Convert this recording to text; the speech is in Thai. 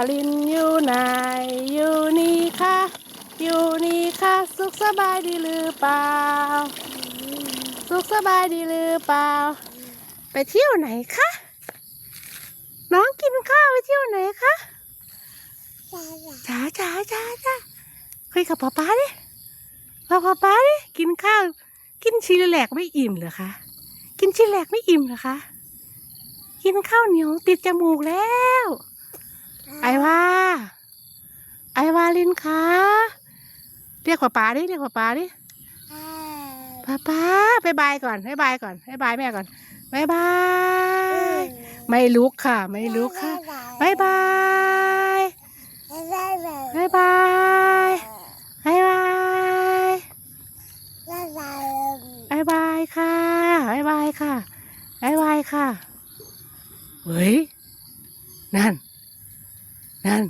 ลินอยู่ไหนอยู่นี่ค่ะอยู่นี่ค่ะสุขสบายดีหรือเปล่าสุขสบายดีหรือเปล่าไปเที่ยวไหนคะน้องกินข้าวไปเที่ยวไหนคะจ้าคุยกับป๊าดิป๊าดิกินข้าวกินชีแหลกไม่อิ่มเหรอคะกินชีแหลกไม่อิ่มเหรอคะกินข้าวเหนียวติดจมูกแล้วไอวาลินคะเรียกป๊าดิป๊าบายบายก่อนบายบายแม่ก่อนบายบายไม่ลุกค่ะบายบายบายบายค่ะบายบายค่ะเฮ้ยนั่น